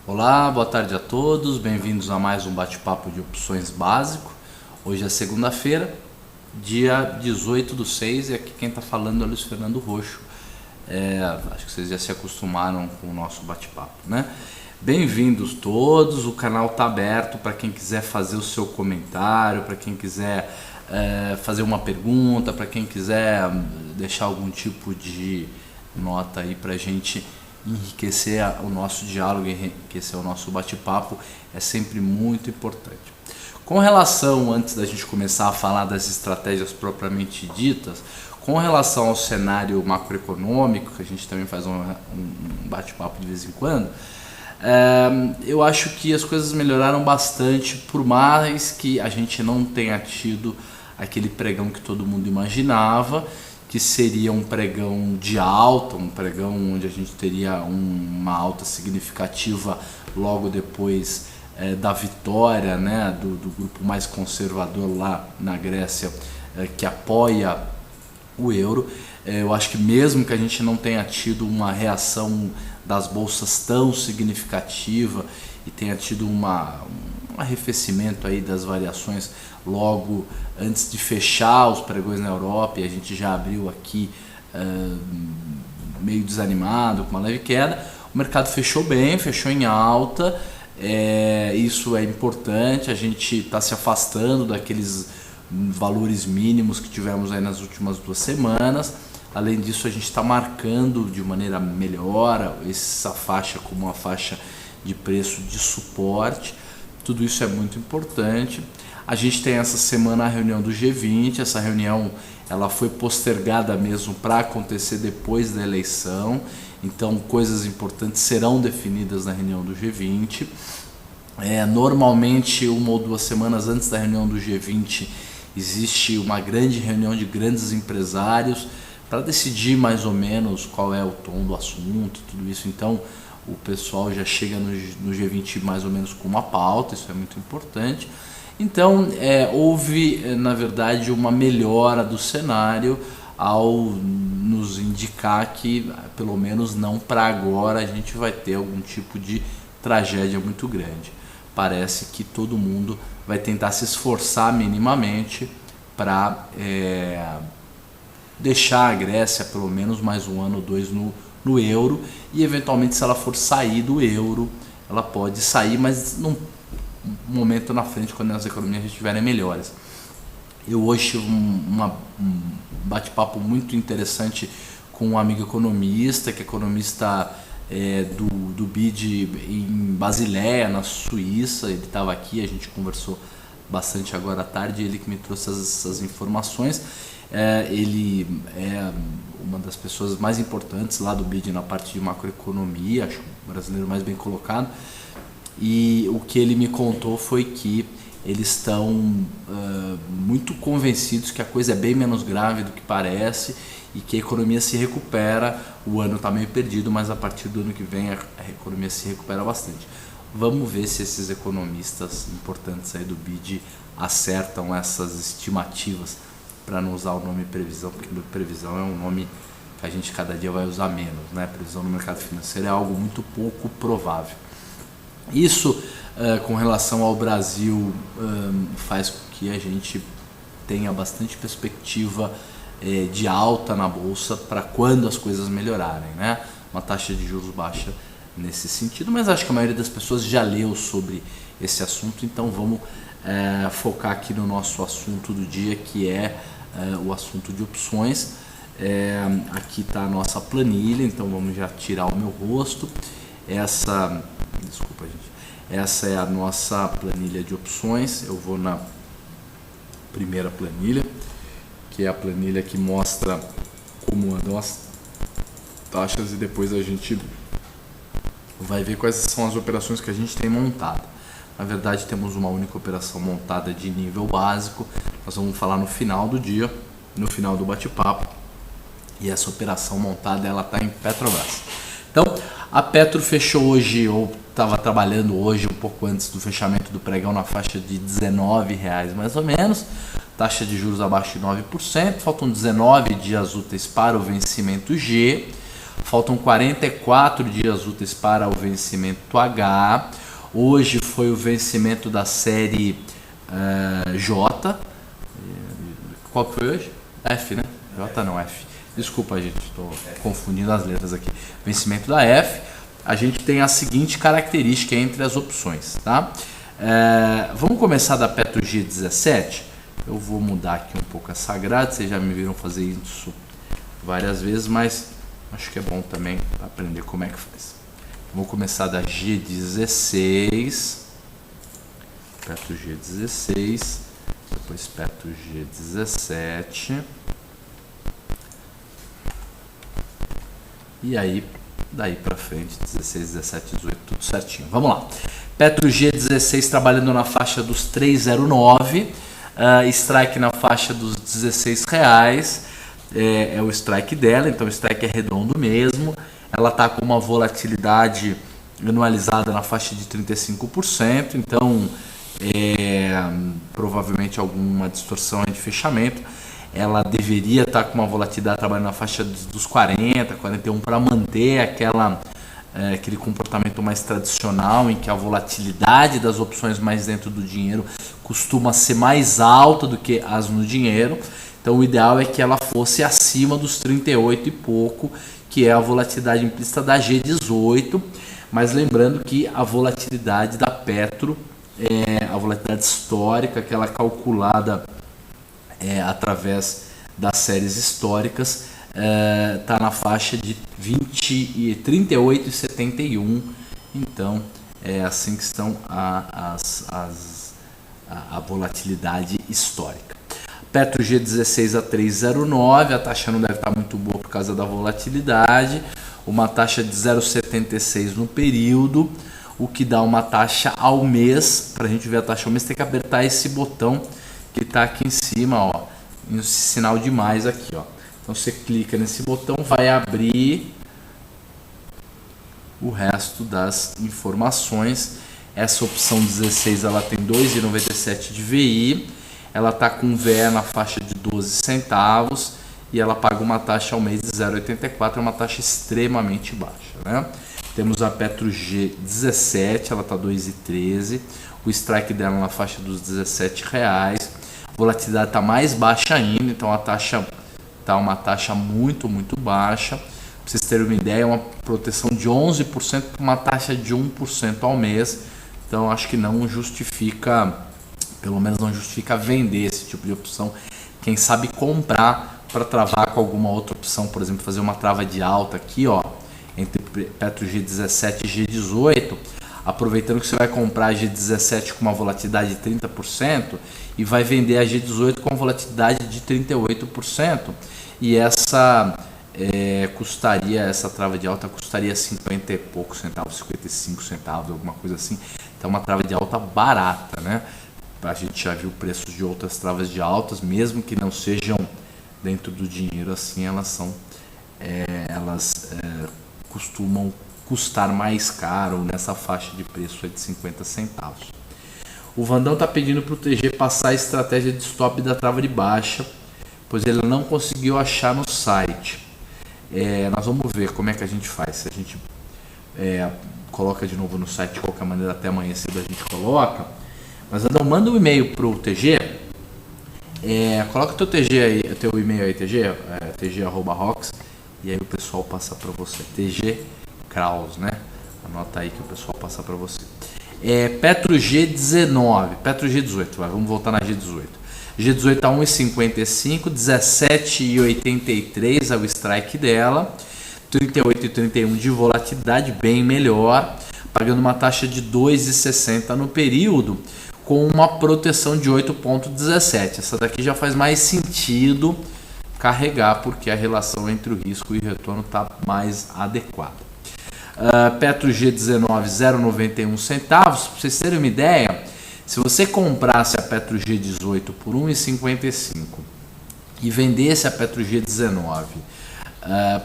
Olá, boa tarde a todos, bem-vindos a mais um bate-papo de opções básico. Hoje é segunda-feira, dia 18/6, e aqui quem está falando é o Luiz Fernando Roxo. Acho que vocês já se acostumaram com o nosso bate-papo, né? Bem-vindos todos, o canal está aberto para quem quiser fazer o seu comentário, para quem quiser fazer uma pergunta, para quem quiser deixar algum tipo de nota aí para a gente enriquecer o nosso diálogo, enriquecer o nosso bate-papo, é sempre muito importante. Com relação, antes da gente começar a falar das estratégias propriamente ditas, com relação ao cenário macroeconômico, que a gente também faz um bate-papo de vez em quando, eu acho que as coisas melhoraram bastante, por mais que a gente não tenha tido aquele pregão que todo mundo imaginava, que seria um pregão de alta, um pregão onde a gente teria uma alta significativa logo depois da vitória, né, do grupo mais conservador lá na Grécia, que apoia o euro. Eu acho que mesmo que a gente não tenha tido uma reação das bolsas tão significativa e tenha tido um arrefecimento aí das variações logo antes de fechar os pregões na Europa, e a gente já abriu aqui meio desanimado, com uma leve queda, o mercado fechou bem, fechou em alta, isso é importante, a gente está se afastando daqueles valores mínimos que tivemos aí nas últimas 2 semanas. Além disso, a gente está marcando de maneira melhor essa faixa como uma faixa de preço de suporte. Tudo isso é muito importante. A gente tem essa semana a reunião do G20, essa reunião ela foi postergada mesmo para acontecer depois da eleição, então coisas importantes serão definidas na reunião do G20. Normalmente 1 ou 2 semanas antes da reunião do G20 existe uma grande reunião de grandes empresários para decidir mais ou menos qual é o tom do assunto, tudo isso. Então o pessoal já chega no G20 mais ou menos com uma pauta, isso é muito importante. Então houve na verdade uma melhora do cenário ao nos indicar que pelo menos não para agora a gente vai ter algum tipo de tragédia muito grande. Parece que todo mundo vai tentar se esforçar minimamente para deixar a Grécia pelo menos mais 1 ano ou 2 no euro, e eventualmente se ela for sair do euro, ela pode sair, mas num momento na frente, quando as economias estiverem melhores. Eu hoje tive um bate-papo muito interessante com um amigo economista, que é economista do BID em Basileia, na Suíça. Ele estava aqui, a gente conversou bastante agora à tarde, ele que me trouxe essas informações. Ele é uma das pessoas mais importantes lá do BID na parte de macroeconomia, acho o brasileiro mais bem colocado, e o que ele me contou foi que eles estão muito convencidos que a coisa é bem menos grave do que parece e que a economia se recupera. O ano está meio perdido, mas a partir do ano que vem a economia se recupera bastante. Vamos ver se esses economistas importantes aí do BID acertam essas estimativas, para não usar o nome previsão, porque previsão é um nome que a gente cada dia vai usar menos, né? Previsão no mercado financeiro é algo muito pouco provável. Isso com relação ao Brasil faz com que a gente tenha bastante perspectiva de alta na bolsa para quando as coisas melhorarem, né? Uma taxa de juros baixa nesse sentido, mas acho que a maioria das pessoas já leu sobre esse assunto, então vamos focar aqui no nosso assunto do dia, que é o assunto de opções. Aqui está a nossa planilha, então vamos já tirar o meu rosto. Desculpa, gente. Essa é a nossa planilha de opções. Eu vou na primeira planilha, que é a planilha que mostra como andam as taxas, e depois a gente vai ver quais são as operações que a gente tem montado. Na verdade, temos uma única operação montada de nível básico. Nós vamos falar no final do dia, no final do bate-papo. E essa operação montada, ela está em Petrobras. Então, a Petro fechou hoje, ou estava trabalhando hoje, um pouco antes do fechamento do pregão, na faixa de R$19 mais ou menos. Taxa de juros abaixo de 9%. Faltam 19 dias úteis para o vencimento G. Faltam 44 dias úteis para o vencimento H. Hoje foi o vencimento da série J. Qual que foi hoje? F, né? J não, F. Desculpa, gente, estou confundindo as letras aqui. Vencimento da F. A gente tem a seguinte característica entre as opções, tá? Vamos começar da Petro G17. Eu vou mudar aqui um pouco essa grade. Vocês já me viram fazer isso várias vezes, mas acho que é bom também aprender como é que faz. Vou começar da G16, Petro G16, depois Petro G17, e aí daí para frente 16, 17, 18, tudo certinho. Vamos lá. Petro G16 trabalhando na faixa dos 309, strike na faixa dos R$16. É o strike dela, então o strike é redondo mesmo. Ela está com uma volatilidade anualizada na faixa de 35%, então provavelmente alguma distorção de fechamento. Ela deveria estar com uma volatilidade trabalhando na faixa dos 40, 41 para manter aquele comportamento mais tradicional em que a volatilidade das opções mais dentro do dinheiro costuma ser mais alta do que as no dinheiro. Então o ideal é que ela fosse acima dos 38 e pouco, que é a volatilidade implícita da G18, mas lembrando que a volatilidade da Petro, a volatilidade histórica, aquela calculada através das séries históricas, está na faixa de 38,71, então é assim que estão a volatilidade histórica. Petro G16 a 3,09, a taxa não deve estar muito boa por causa da volatilidade, uma taxa de 0,76 no período, o que dá uma taxa ao mês. Para a gente ver a taxa ao mês tem que apertar esse botão que está aqui em cima, ó, esse sinal de mais aqui, ó. Então você clica nesse botão, vai abrir o resto das informações. Essa opção 16 ela tem 2,97 de VI, ela está com VE na faixa de 12 centavos e ela paga uma taxa ao mês de 0,84, é uma taxa extremamente baixa, né? Temos a Petro G17, ela está 2,13, o strike dela na faixa dos R$17, a volatilidade está mais baixa ainda, então a taxa está uma taxa muito baixa. Para vocês terem uma ideia, é uma proteção de 11% para uma taxa de 1% ao mês, então acho que não justifica, pelo menos não justifica vender esse tipo de opção. Quem sabe comprar para travar com alguma outra opção, por exemplo, fazer uma trava de alta aqui, ó, entre Petro G17 e G18, aproveitando que você vai comprar a G17 com uma volatilidade de 30% e vai vender a G18 com volatilidade de 38%, e essa essa trava de alta custaria 50 e poucos centavos, 55 centavos, alguma coisa assim. Então uma trava de alta barata, né? A gente já viu preços de outras travas de altas, mesmo que não sejam dentro do dinheiro, assim, elas costumam custar mais caro nessa faixa de preço de 50 centavos. O Vandão está pedindo para o TG passar a estratégia de stop da trava de baixa, pois ele não conseguiu achar no site. Nós vamos ver como é que a gente faz. Se a gente coloca de novo no site, de qualquer maneira, até amanhã cedo a gente coloca. Mas Vandão, manda um e-mail para o TG. Coloca o teu TG aí, teu e-mail aí, TG, tg@rocks, e aí o pessoal passa para você. TG Kraus, né? Anota aí que o pessoal passa para você. Petro G19, Petro G18, vamos voltar na G18. G18 a 1,55, 17,83 é o strike dela, 38,31 de volatilidade, bem melhor, pagando uma taxa de 2,60 no período, com uma proteção de 8,17. Essa daqui já faz mais sentido carregar, porque a relação entre o risco e o retorno está mais adequada. Petro G19 0,91 centavos. Para vocês terem uma ideia, se você comprasse a Petro G18 por 1,55 e vendesse a Petro G19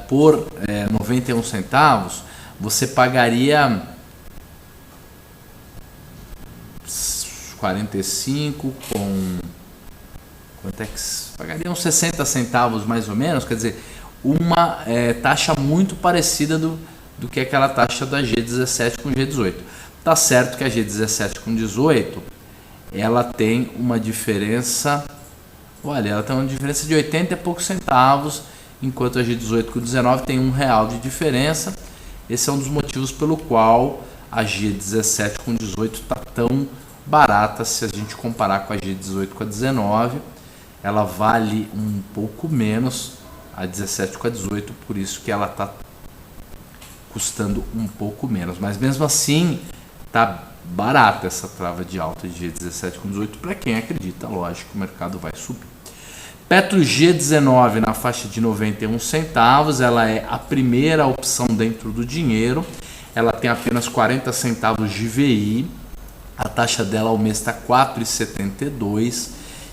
por 91 centavos, você pagaria 45 com... Quanto é que pagaria? Uns 60 centavos mais ou menos, quer dizer, uma taxa muito parecida do que aquela taxa da G17 com G18. Tá certo que a G17 com 18 ela tem uma diferença, olha, ela tem uma diferença de 80 e poucos centavos, enquanto a G18 com 19 tem R$1 de diferença. Esse é um dos motivos pelo qual a G17 com 18 está tão barata se a gente comparar com a G18 com a 19. Ela vale um pouco menos a 17 com a 18, por isso que ela está custando um pouco menos. Mas mesmo assim, tá barata essa trava de alta de G17 com 18 para quem acredita, lógico, o mercado vai subir. Petro G19 na faixa de 91 centavos, ela é a primeira opção dentro do dinheiro, ela tem apenas 40 centavos de VI, a taxa dela ao mês está 4,72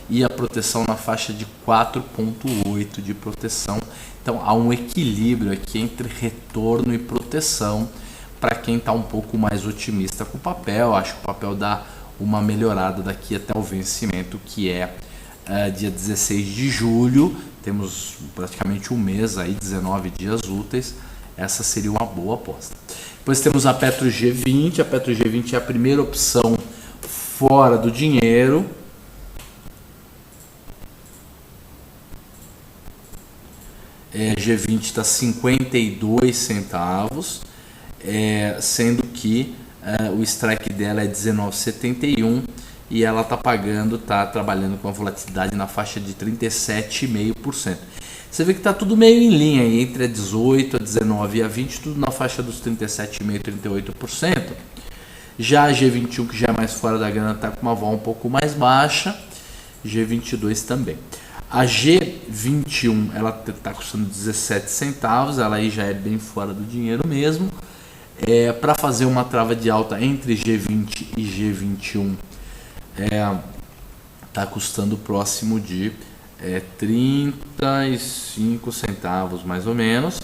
e a proteção na faixa de 4,8 de proteção. Então há um equilíbrio aqui entre retorno e proteção para quem está um pouco mais otimista com o papel. Acho que o papel dá uma melhorada daqui até o vencimento, que é dia 16 de julho. Temos praticamente um mês aí, 19 dias úteis. Essa seria uma boa aposta. Depois temos a Petro G20. A Petro G20 é a primeira opção fora do dinheiro. G20 está 52 centavos, sendo que o strike dela é 19,71 e ela está trabalhando com a volatilidade na faixa de 37,5%. Você vê que está tudo meio em linha, entre a 18, a 19 e a 20, tudo na faixa dos 37,5%, 38%. Já a G21, que já é mais fora da grana, está com uma vol um pouco mais baixa, G22 também. A G21 ela está custando 17 centavos, ela aí já é bem fora do dinheiro mesmo. Para fazer uma trava de alta entre G20 e G21 está custando próximo de 35 centavos mais ou menos.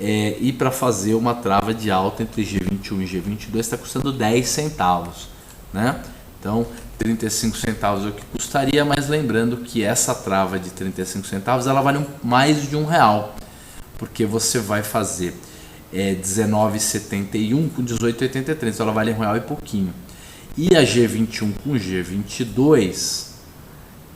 E para fazer uma trava de alta entre G21 e G22 está custando 10 centavos, né? Então 35 centavos é o que custaria, mas lembrando que essa trava de 35 centavos ela vale mais de R$1, porque você vai fazer 19,71 com 18,83, então ela vale R$1 e pouquinho. E a G21 com G22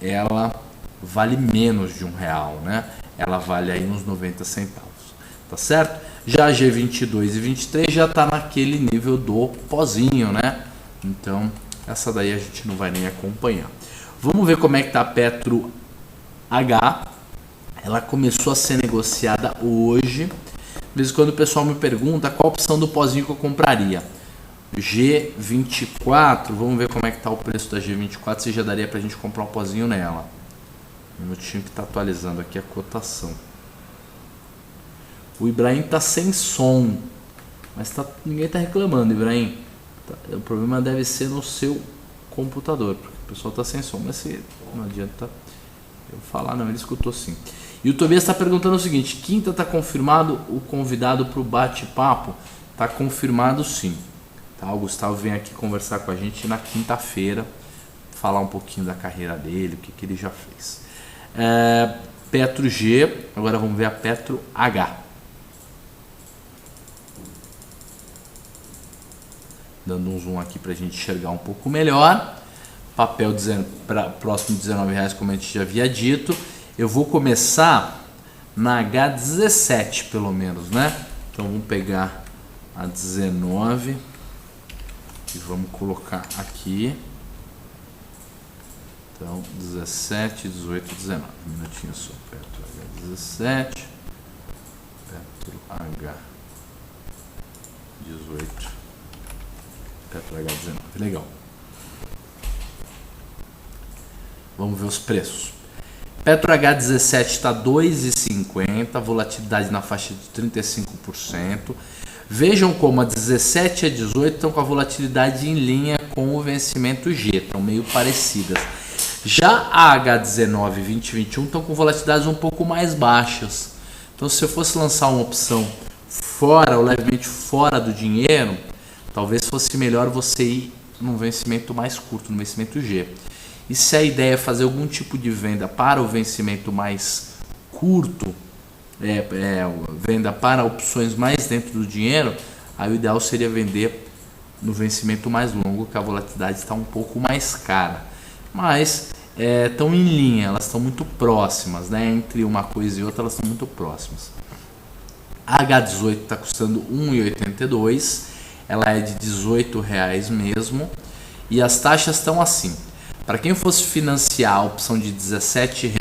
ela vale menos de R$1, né? Ela vale aí uns 90 centavos, tá certo? Já a G22 e 23 já está naquele nível do pozinho, né? Então essa daí a gente não vai nem acompanhar. Vamos ver como é que está a Petro H. Ela começou a ser negociada hoje. De vez em quando o pessoal me pergunta qual a opção do pozinho que eu compraria. G24, vamos ver como é que está o preço da G24, se já daria para a gente comprar um pozinho nela. Um minutinho que está atualizando aqui a cotação. O Ibrahim está sem som, mas ninguém está reclamando, Ibrahim. O problema deve ser no seu computador, porque o pessoal está sem som, mas não adianta eu falar, não, ele escutou sim. E o Tobias está perguntando o seguinte: quinta está confirmado o convidado para o bate-papo? Está confirmado sim. Tá, o Gustavo vem aqui conversar com a gente na quinta-feira, falar um pouquinho da carreira dele, o que ele já fez. Petro G, agora vamos ver a Petro H. Dando um zoom aqui para a gente enxergar um pouco melhor. Papel próximo de R$19, como a gente já havia dito. Eu vou começar na H17 pelo menos, né? Então vamos pegar a 19 e vamos colocar aqui. Então 17, 18, 19. Um minutinho só. Petro H17, Petro H18. Petro H19, legal. Vamos ver os preços. Petro H17 está 2,50, volatilidade na faixa de 35%. Vejam como a 17 e a 18 estão com a volatilidade em linha com o vencimento G, estão meio parecidas. Já a H19 e 2021 estão com volatilidades um pouco mais baixas. Então, se eu fosse lançar uma opção fora ou levemente fora do dinheiro, talvez fosse melhor você ir num vencimento mais curto, no vencimento G. E se a ideia é fazer algum tipo de venda para o vencimento mais curto, venda para opções mais dentro do dinheiro, aí o ideal seria vender no vencimento mais longo, que a volatilidade está um pouco mais cara. Mas estão em linha, elas estão muito próximas, né? Entre uma coisa e outra, elas estão muito próximas. A H18 está custando R$ 1,82, ela é de R$ 18 mesmo, e as taxas estão assim. Para quem fosse financiar a opção de R$ 17,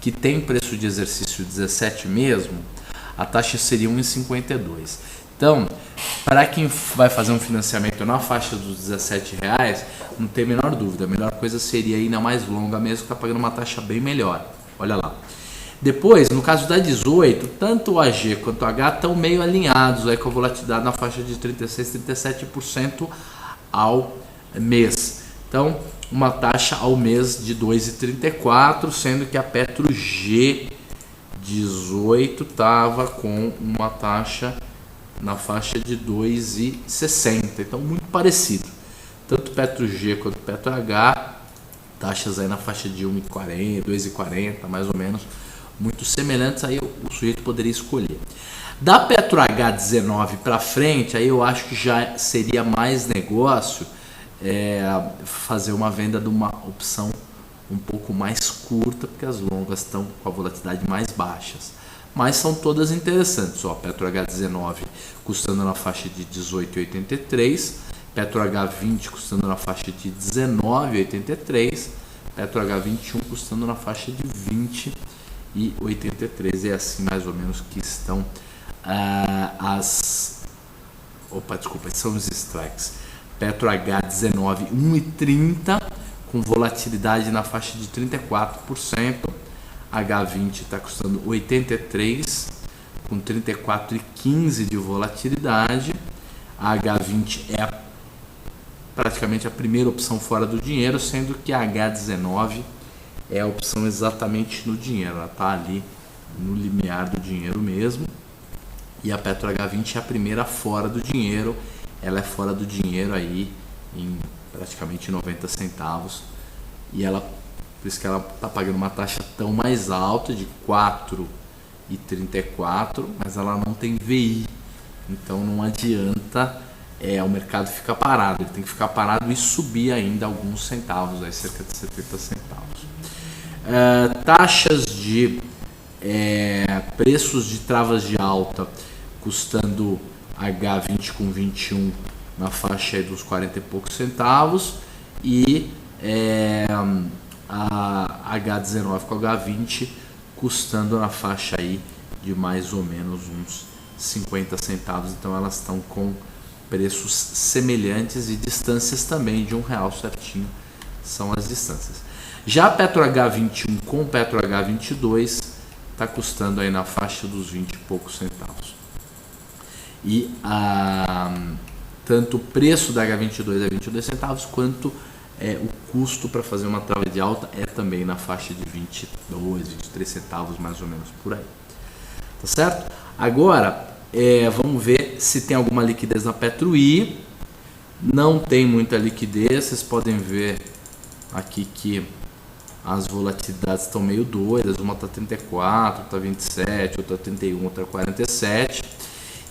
que tem preço de exercício 17 mesmo, a taxa seria R$ 1,52. Então, para quem vai fazer um financiamento na faixa dos R$ 17, não tem a menor dúvida, a melhor coisa seria ir na mais longa mesmo, que está pagando uma taxa bem melhor. Olha lá. Depois, no caso da 18, tanto o AG quanto o H estão meio alinhados aí com a volatilidade na faixa de 36, 37% ao mês. Então, uma taxa ao mês de 2,34, sendo que a Petro G18 estava com uma taxa na faixa de 2,60. Então, muito parecido. Tanto Petro G quanto Petro H, taxas aí na faixa de 1,40, 2,40, mais ou menos. Muito semelhantes, aí o sujeito poderia escolher. Da Petro H19 para frente, aí eu acho que já seria mais negócio fazer uma venda de uma opção um pouco mais curta, porque as longas estão com a volatilidade mais baixas. Mas são todas interessantes. Ó, Petro H19 custando na faixa de 18,83, Petro H20 custando na faixa de 19,83, Petro H21 custando na faixa de 20,83. É assim mais ou menos que estão são os strikes. Petro H19 1,30 com volatilidade na faixa de 34%. H20 está custando 83 com 34,15 de volatilidade. A H20 é praticamente a primeira opção fora do dinheiro, sendo que a H19 é a opção exatamente no dinheiro, ela está ali no limiar do dinheiro mesmo. E a Petro H20 é a primeira fora do dinheiro, ela é fora do dinheiro aí em praticamente 90 centavos. E ela, por isso que ela está pagando uma taxa tão mais alta, de 4,34, mas ela não tem VI. Então não adianta o mercado ficar parado, ele tem que ficar parado e subir ainda alguns centavos, aí cerca de 70 centavos. Taxas de preços de travas de alta, custando H20 com 21 na faixa aí dos 40 e poucos centavos, e a H19 com H20 custando na faixa aí de mais ou menos uns 50 centavos. Então elas estão com preços semelhantes e distâncias também de R$1 certinho são as distâncias. Já a Petro H21 com Petro H22 está custando aí na faixa dos 20 e poucos centavos. E tanto o preço da H22 é 22 centavos, quanto o custo para fazer uma trava de alta é também na faixa de 22, 23 centavos mais ou menos por aí. Tá certo? Agora, vamos ver se tem alguma liquidez na Petro I. Não tem muita liquidez, vocês podem ver aqui que as volatilidades estão meio doidas, uma está 34, outra 27, outra 31, outra 47.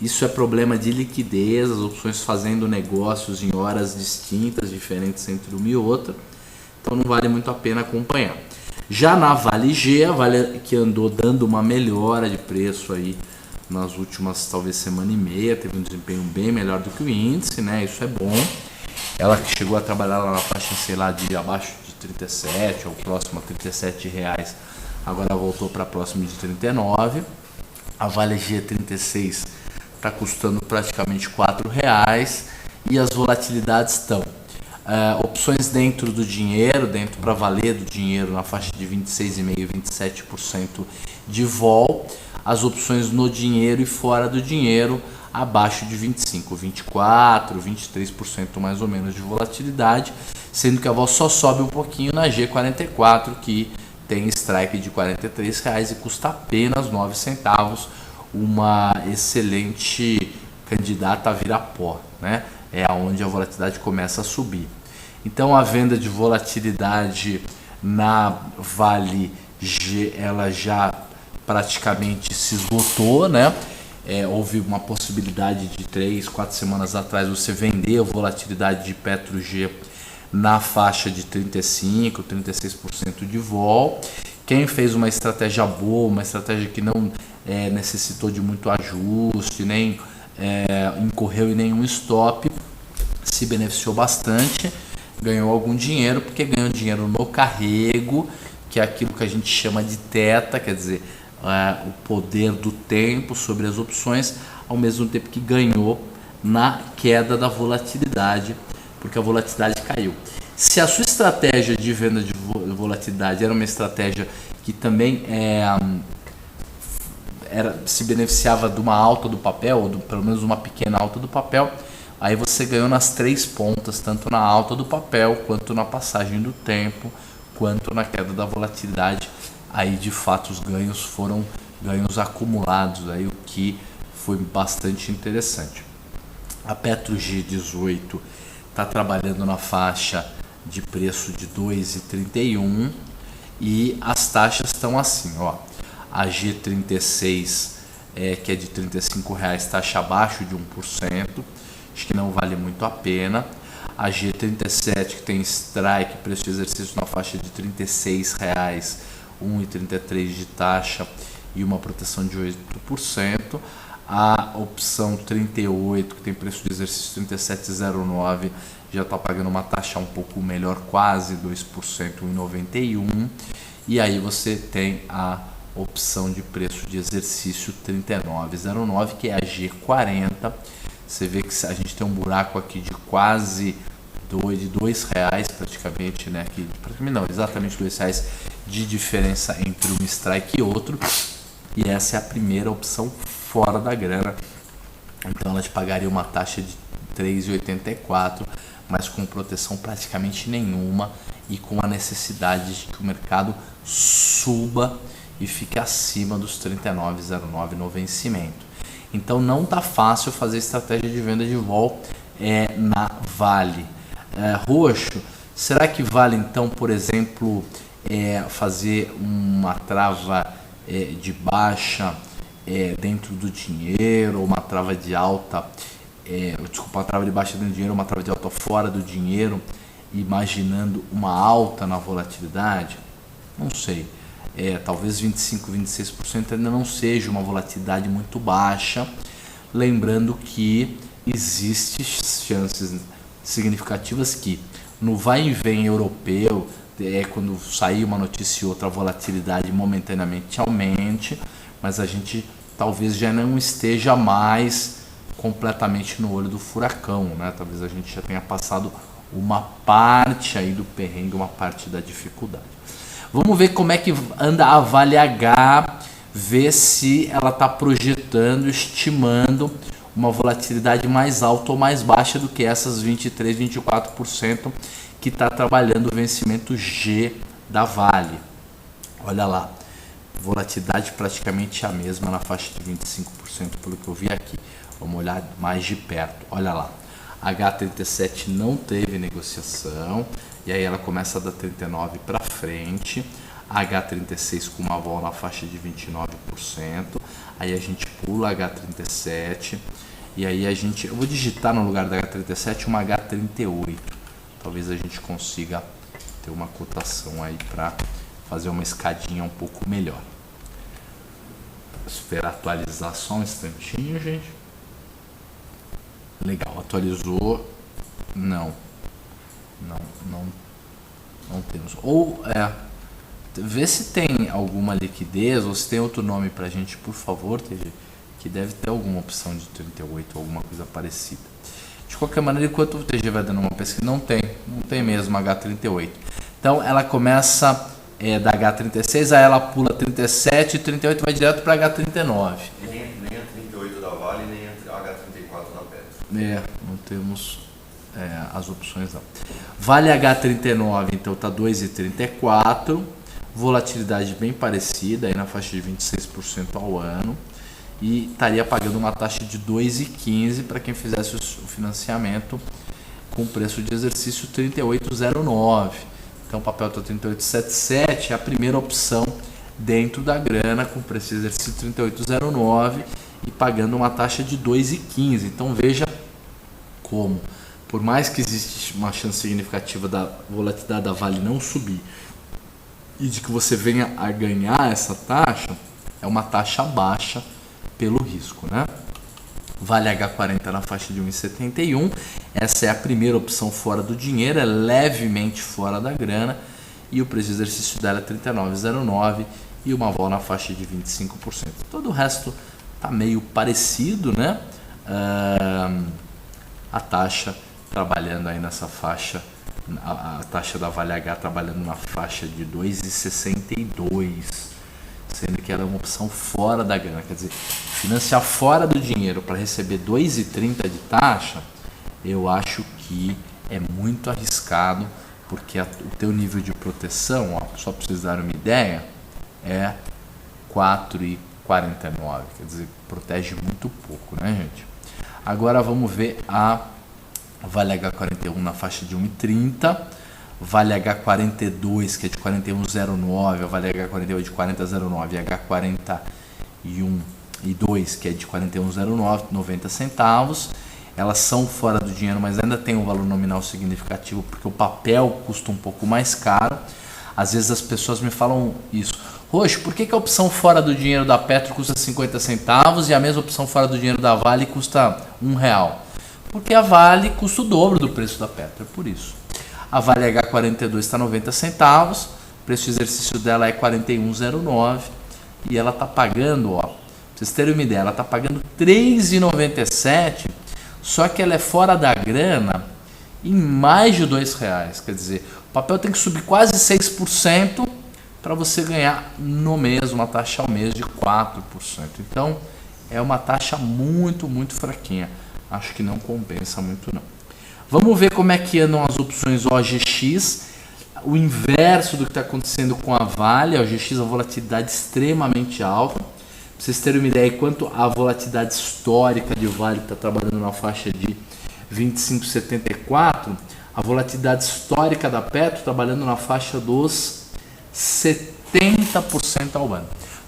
Isso é problema de liquidez, as opções fazendo negócios em horas distintas, diferentes entre uma e outra. Então não vale muito a pena acompanhar. Já na Vale G, a Vale que andou dando uma melhora de preço aí nas últimas talvez semana e meia, teve um desempenho bem melhor do que o índice, né? Isso é bom. Ela que chegou a trabalhar lá na faixa, sei lá, de abaixo de 37 ou próximo a 37 reais, agora voltou para próximo de 39. A Vale G36 está custando praticamente R$4 e as volatilidades estão opções dentro do dinheiro, dentro para valer do dinheiro, na faixa de 26,5% e 27% de vol. As opções no dinheiro e fora do dinheiro abaixo de 25%, 24%, 23% mais ou menos de volatilidade, sendo que a vol só sobe um pouquinho na G44, que tem strike de R$43 e custa apenas 9 centavos, uma excelente candidata a virar pó, né? É onde a volatilidade começa a subir. Então a venda de volatilidade na Vale G, ela já praticamente se esgotou, né? Houve uma possibilidade de 3, 4 semanas atrás você vender a volatilidade de PetroG na faixa de 35, 36% de vol. Quem fez uma estratégia boa, uma estratégia que não necessitou de muito ajuste, nem incorreu em nenhum stop, se beneficiou bastante, ganhou algum dinheiro, porque ganhou dinheiro no carrego, que é aquilo que a gente chama de teta, quer dizer, o poder do tempo sobre as opções, ao mesmo tempo que ganhou na queda da volatilidade, porque a volatilidade caiu. Se a sua estratégia de venda de volatilidade era uma estratégia que também se beneficiava de uma alta do papel, ou pelo menos uma pequena alta do papel, aí você ganhou nas 3 pontas, tanto na alta do papel, quanto na passagem do tempo, quanto na queda da volatilidade. Aí de fato os ganhos foram ganhos acumulados, aí, o que foi bastante interessante. A PetroG 18 está trabalhando na faixa de preço de 2,31 e as taxas estão assim, ó. A G36, que é de R$ 35,00, taxa abaixo de 1%, acho que não vale muito a pena. A G37, que tem strike, preço de exercício na faixa de R$ 36,00, 1,33 de taxa e uma proteção de 8%. A opção 38, que tem preço de exercício 37,09, já está pagando uma taxa um pouco melhor, quase 2%, 1,91. E aí você tem a opção de preço de exercício 39,09, que é a G40. Você vê que a gente tem um buraco aqui de quase R$2 praticamente, né? Aqui, praticamente não, exatamente R$2 de diferença entre um strike e outro. E essa é a primeira opção fora da grana. Então ela te pagaria uma taxa de 3,84, mas com proteção praticamente nenhuma e com a necessidade de que o mercado suba e fique acima dos 39,09 no vencimento. Então não tá fácil fazer estratégia de venda de vol na Vale. Roxo, será que vale então, por exemplo, fazer uma trava de baixa dentro do dinheiro, ou uma trava de alta, uma trava de baixa dentro do dinheiro, uma trava de alta fora do dinheiro, imaginando uma alta na volatilidade? Não sei. Talvez 25, 26% ainda não seja uma volatilidade muito baixa, lembrando que existem chances significativas que no vai e vem europeu, quando sair uma notícia e outra, a volatilidade momentaneamente aumente, mas a gente talvez já não esteja mais completamente no olho do furacão, né? Talvez a gente já tenha passado uma parte aí do perrengue, uma parte da dificuldade. Vamos ver como é que anda a Vale H, ver se ela está projetando, estimando uma volatilidade mais alta ou mais baixa do que essas 23, 24% que está trabalhando o vencimento G da Vale. Olha lá, volatilidade praticamente a mesma na faixa de 25%, pelo que eu vi aqui. Vamos olhar mais de perto, olha lá. H37 não teve negociação, e aí ela começa da 39 para frente. H36 com uma vol na faixa de 29%, aí a gente pula H37, e aí eu vou digitar no lugar da H37 uma H38, talvez a gente consiga ter uma cotação aí para fazer uma escadinha um pouco melhor. Esperar atualizar só um instantinho, gente. Legal, atualizou. Não temos. Ou vê se tem alguma liquidez ou se tem outro nome pra gente, por favor, TG, que deve ter alguma opção de 38, alguma coisa parecida. De qualquer maneira, enquanto o TG vai dando uma pesquisa, não tem mesmo H38. Então ela começa da H36, aí ela pula 37 e 38 vai direto para H39. Nem a 38 da Vale, nem a H34 da Petro. Não temos as opções não. Vale H39, então tá 2,34, volatilidade bem parecida, aí na faixa de 26% ao ano, e estaria pagando uma taxa de 2,15 para quem fizesse o financiamento com preço de exercício 38,09. Então o papel está 38,77, é a primeira opção dentro da grana, com preço de exercício 38,09 e pagando uma taxa de 2,15. Então veja como, por mais que existe uma chance significativa da volatilidade da Vale não subir e de que você venha a ganhar essa taxa, é uma taxa baixa pelo risco, né? Vale H40 na faixa de 1,71. Essa é a primeira opção fora do dinheiro, é levemente fora da grana e o preço de exercício dela é 39,09 e uma vol na faixa de 25%. Todo o resto tá meio parecido, né? A taxa trabalhando aí nessa faixa, a taxa da Vale H trabalhando na faixa de 2,62, sendo que ela é uma opção fora da grana. Quer dizer, financiar fora do dinheiro para receber 2,30 de taxa, eu acho que é muito arriscado, porque o teu nível de proteção, ó, só para vocês darem uma ideia, é 4,49, quer dizer, protege muito pouco, né, gente? Agora vamos ver a Vale H41 na faixa de 1,30, Vale H42 que é de 41,09, a Vale H48 de 40,09 e H41,2 que é de 41,09, 90 centavos. Elas são fora do dinheiro, mas ainda tem um valor nominal significativo, porque o papel custa um pouco mais caro. Às vezes as pessoas me falam isso: Roxo, por que a opção fora do dinheiro da Petro custa 50 centavos e a mesma opção fora do dinheiro da Vale custa R$1? Porque a Vale custa o dobro do preço da Petro, é por isso. A Vale H42 está 90 centavos, o preço de exercício dela é 41,09 e ela está pagando, ó, pra vocês terem uma ideia, ela está pagando R$3,97, só que ela é fora da grana em mais de R$2. Quer dizer, o papel tem que subir quase 6% para você ganhar no mês uma taxa ao mês de 4%. Então é uma taxa muito, muito fraquinha. Acho que não compensa muito não. Vamos ver como é que andam as opções OGX. O inverso do que está acontecendo com a Vale. A OGX, a volatilidade extremamente alta. Para vocês terem uma ideia, quanto a volatilidade histórica de Vale está trabalhando na faixa de 25,74, a volatilidade histórica da Petro trabalhando na faixa dos 70% ao ano.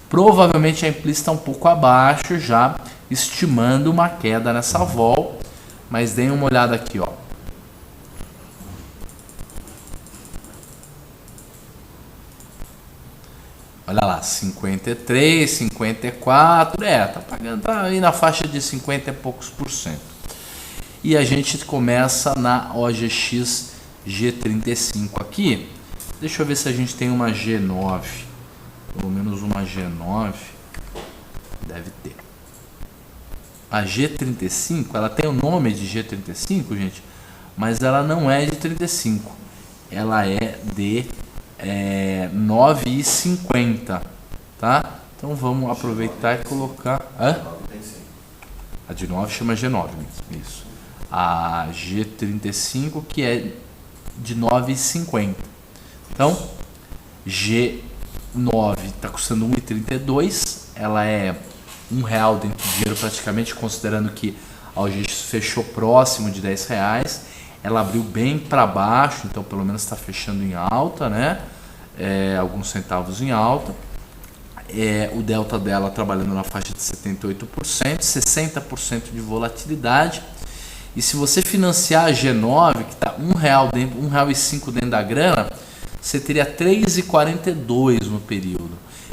Provavelmente a implícita está um pouco abaixo, já estimando uma queda nessa vol, mas deem uma olhada aqui, ó. Olha lá, 53, 54, tá pagando, tá aí na faixa de 50 e poucos por cento. E a gente começa na OGX G35 aqui. Deixa eu ver se a gente tem uma G9. Pelo menos uma G9 deve ter. A G35, ela tem o nome de G35, gente, mas ela não é de 35. Ela é de 9,50, tá? Então vamos aproveitar e colocar... A de 9 chama G9, isso. A G35 que é de 9,50. Então, G9 está custando 1,32, ela é R$1 dentro do dinheiro praticamente, considerando que a OGX fechou próximo de R$10. Ela abriu bem para baixo, então pelo menos está fechando em alta, né? Alguns centavos em alta. O delta dela trabalhando na faixa de 78%, 60% de volatilidade. E se você financiar a G9, que está R$1 dentro, R$1,05 dentro da grana, você teria 3,42 no período.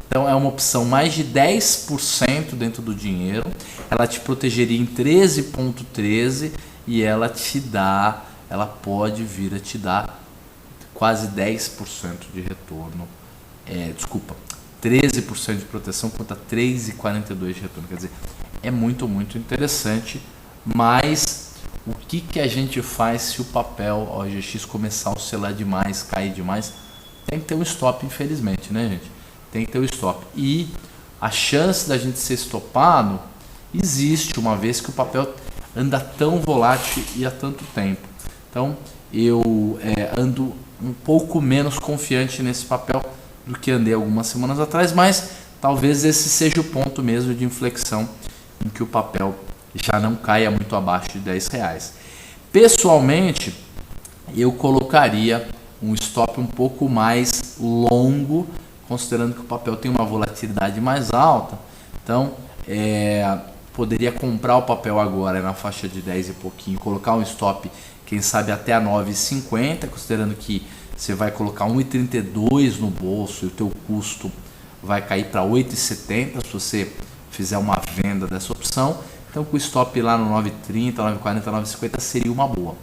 Então é uma opção mais de 10% dentro do dinheiro. Ela te protegeria em 13,13 e ela pode vir a te dar quase 10% de retorno. 13% de proteção contra 3,42 de retorno. Quer dizer, é muito, muito interessante, mas o que a gente faz se o papel OGX começar a oscilar demais, cair demais? Tem que ter um stop, infelizmente, né, gente? Tem que ter um stop. E a chance da gente ser estopado existe, uma vez que o papel anda tão volátil e há tanto tempo. Então, eu ando um pouco menos confiante nesse papel do que andei algumas semanas atrás, mas talvez esse seja o ponto mesmo de inflexão em que o papel já não caia muito abaixo de R$10. Pessoalmente, eu colocaria um stop um pouco mais longo considerando que o papel tem uma volatilidade mais alta, então poderia comprar o papel agora na faixa de 10 e pouquinho, colocar um stop, quem sabe até a 9,50, considerando que você vai colocar 1,32 no bolso e o teu custo vai cair para 8,70 se você fizer uma venda dessa opção. Então com o stop lá no 9,30, 9,40, 9,50 seria uma boa.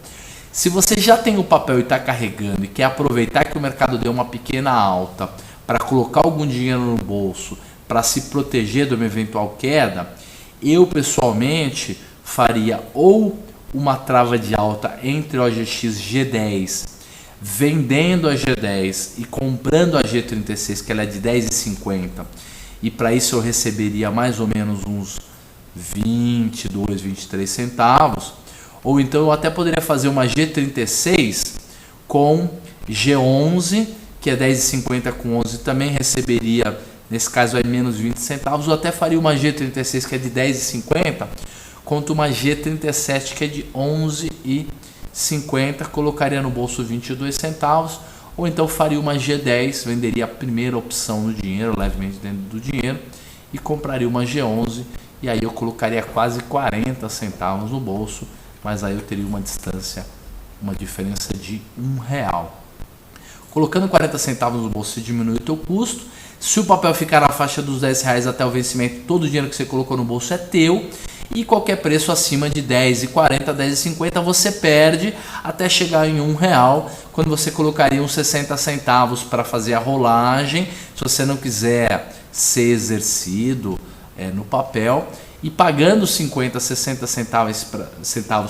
Se você já tem o papel e está carregando e quer aproveitar que o mercado deu uma pequena alta para colocar algum dinheiro no bolso, para se proteger de uma eventual queda, eu pessoalmente faria ou uma trava de alta entre OGX G10, vendendo a G10 e comprando a G36, que ela é de 10,50, e para isso eu receberia mais ou menos uns 22, 23 centavos, ou então eu até poderia fazer uma G36 com G11, que é 10,50 com 11, também receberia, nesse caso, menos 20 centavos, ou até faria uma G36 que é de 10,50, contra uma G37 que é de 11,50, colocaria no bolso 22 centavos, ou então faria uma G10, venderia a primeira opção no dinheiro, levemente dentro do dinheiro, e compraria uma G11, e aí eu colocaria quase 40 centavos no bolso, mas aí eu teria uma distância, uma diferença de R$1. Colocando 40 centavos no bolso, você diminui o teu custo. Se o papel ficar na faixa dos R$10 até o vencimento, todo o dinheiro que você colocou no bolso é teu. E qualquer preço acima de 10,40, 10,50 você perde até chegar em R$1, quando você colocaria uns 60 centavos para fazer a rolagem, se você não quiser ser exercido no papel, e pagando 50, 60 centavos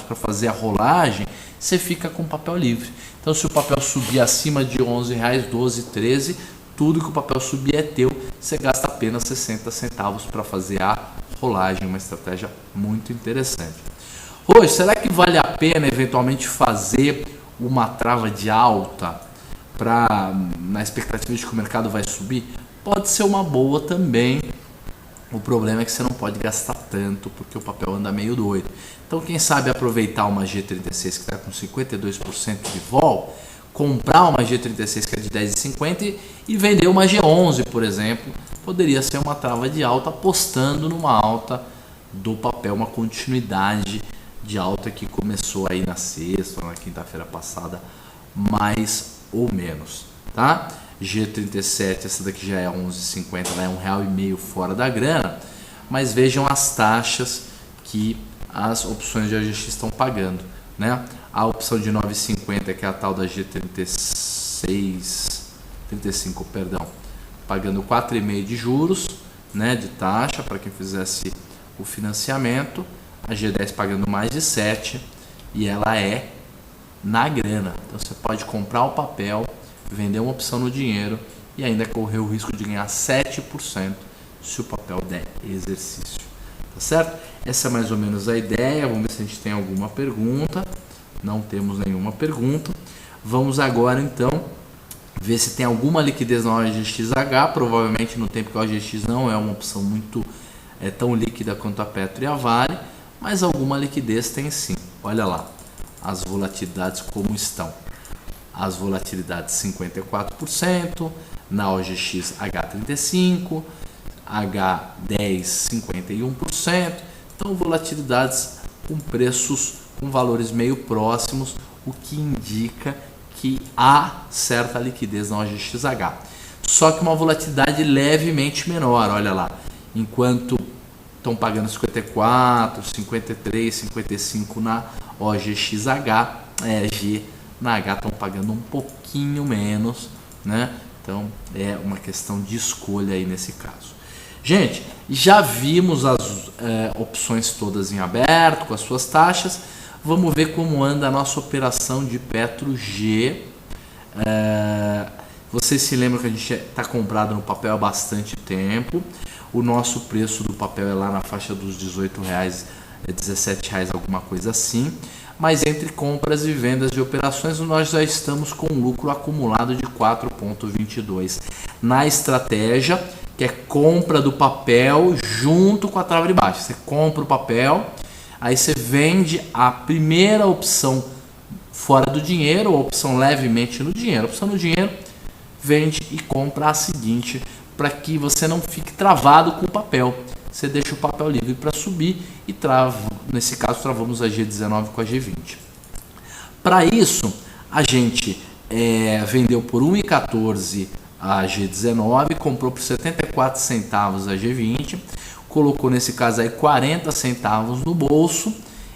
para fazer a rolagem, você fica com papel livre. Então se o papel subir acima de R$11, 12, 13, tudo que o papel subir é teu, você gasta apenas 60 centavos para fazer a rolagem, uma estratégia muito interessante. Hoje, será que vale a pena eventualmente fazer uma trava de alta na expectativa de que o mercado vai subir? Pode ser uma boa também. O problema é que você não pode gastar tanto, porque o papel anda meio doido. Então quem sabe aproveitar uma G36 que está com 52% de vol, comprar uma G36 que é de 10,50 e vender uma G11, por exemplo, poderia ser uma trava de alta, apostando numa alta do papel, uma continuidade de alta que começou aí na sexta ou na quinta-feira passada, mais ou menos, tá? G37, essa daqui já é 11,50, ela é R$1,50 fora da grana, mas vejam as taxas que as opções de OGX estão pagando, né? A opção de 9,50, que é a tal da G35, perdão, pagando 4,5 de juros, né, de taxa para quem fizesse o financiamento, a G10 pagando mais de 7, e ela é na grana. Então você pode comprar o papel, vender uma opção no dinheiro e ainda correr o risco de ganhar 7% se o papel der exercício. Tá certo? Essa é mais ou menos a ideia. Vamos ver se a gente tem alguma pergunta. Não temos nenhuma pergunta. Vamos agora então ver se tem alguma liquidez na OGXH. Provavelmente no tempo que a OGX não é uma opção muito tão líquida quanto a Petro e a Vale, mas alguma liquidez tem sim. Olha lá as volatilidades como estão. As volatilidades 54%, na OGX H35, H10 51%, então volatilidades com preços com valores meio próximos, o que indica que há certa liquidez na OGXH. Só que uma volatilidade levemente menor, olha lá, enquanto estão pagando 54, 53, 55 na OGXH, na H estão pagando um pouquinho menos, né? Então é uma questão de escolha aí nesse caso. Gente, já vimos as opções todas em aberto com as suas taxas. Vamos ver como anda a nossa operação de Petro G. Vocês se lembram que a gente está comprado no papel há bastante tempo. O nosso preço do papel é lá na faixa dos R$18, R$17, alguma coisa assim. Mas entre compras e vendas de operações nós já estamos com um lucro acumulado de 4,22 na estratégia, que é compra do papel junto com a trava de baixa. Você compra o papel, aí você vende a primeira opção fora do dinheiro, ou opção levemente no dinheiro. A opção no dinheiro vende e compra a seguinte, para que você não fique travado com o papel. Você deixa o papel livre para subir e trava, nesse caso travamos a G19 com a G20. Para isso, a gente vendeu por 1,14 a G19, comprou por 74 centavos a G20, colocou nesse caso aí 40 centavos no bolso,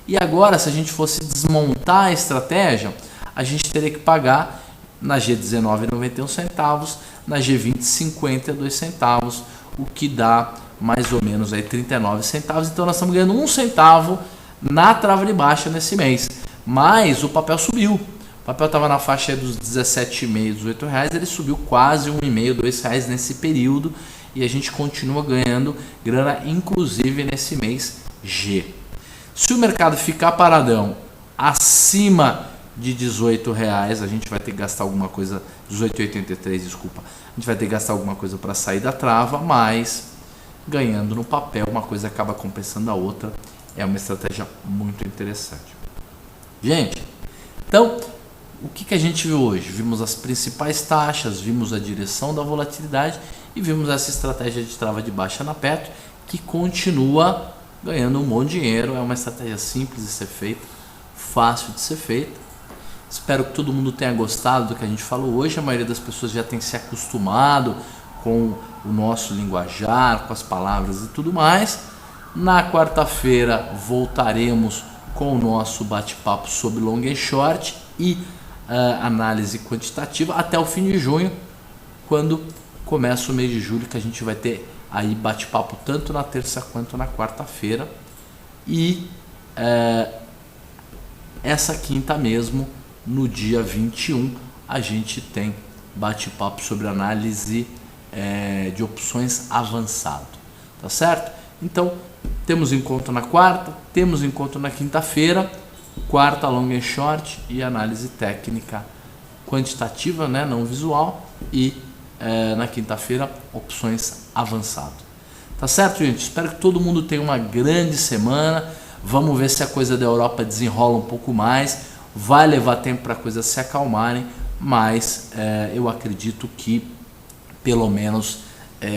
e agora se a gente fosse desmontar a estratégia, a gente teria que pagar na G19 91 centavos, na G20 52 centavos, o que dá mais ou menos aí 39 centavos. Então nós estamos ganhando 1 centavo na trava de baixa nesse mês, mas o papel subiu. O papel estava na faixa dos R$17,5, R$18, ele subiu quase R$1,5, R$2 nesse período, e a gente continua ganhando grana, inclusive nesse mês G. Se o mercado ficar paradão acima de R$18, a gente vai ter que gastar alguma coisa, R$18,83, desculpa, a gente vai ter que gastar alguma coisa para sair da trava, mas ganhando no papel, uma coisa acaba compensando a outra, é uma estratégia muito interessante. Gente, então, o que a gente viu hoje? Vimos as principais taxas, vimos a direção da volatilidade e vimos essa estratégia de trava de baixa na Petro, que continua ganhando um bom dinheiro. É uma estratégia simples de ser feita, fácil de ser feita. Espero que todo mundo tenha gostado do que a gente falou hoje. A maioria das pessoas já tem se acostumado com o nosso linguajar, com as palavras e tudo mais. Na quarta-feira voltaremos com o nosso bate-papo sobre long and short e análise quantitativa até o fim de junho, quando começa o mês de julho, que a gente vai ter aí bate-papo tanto na terça quanto na quarta-feira. E essa quinta mesmo, no dia 21, a gente tem bate-papo sobre análise de opções avançado, tá certo? Então, temos encontro na quarta, temos encontro na quinta-feira, quarta long and short e análise técnica quantitativa, né, não visual, e na quinta-feira opções avançado. Tá certo, gente? Espero que todo mundo tenha uma grande semana. Vamos ver se a coisa da Europa desenrola um pouco mais. Vai levar tempo para coisas se acalmarem, mas eu acredito que pelo menos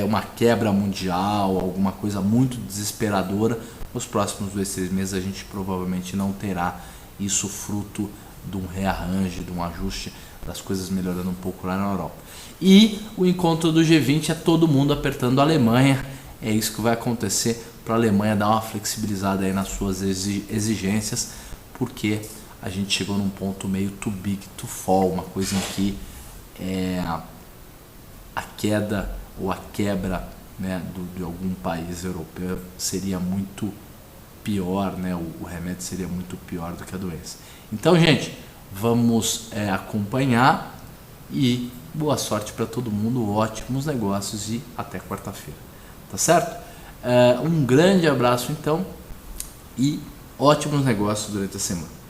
uma quebra mundial, alguma coisa muito desesperadora, nos próximos 2-3 meses a gente provavelmente não terá isso, fruto de um rearranjo, de um ajuste das coisas melhorando um pouco lá na Europa. E o encontro do G20 é todo mundo apertando a Alemanha. É isso que vai acontecer para a Alemanha dar uma flexibilizada aí nas suas exigências, porque a gente chegou num ponto meio too big to fall, uma coisa em que a queda ou a quebra, né, de algum país europeu seria muito pior, né, o remédio seria muito pior do que a doença. Então, gente, vamos acompanhar e boa sorte para todo mundo, ótimos negócios e até quarta-feira, tá certo? Um grande abraço então e ótimos negócios durante a semana.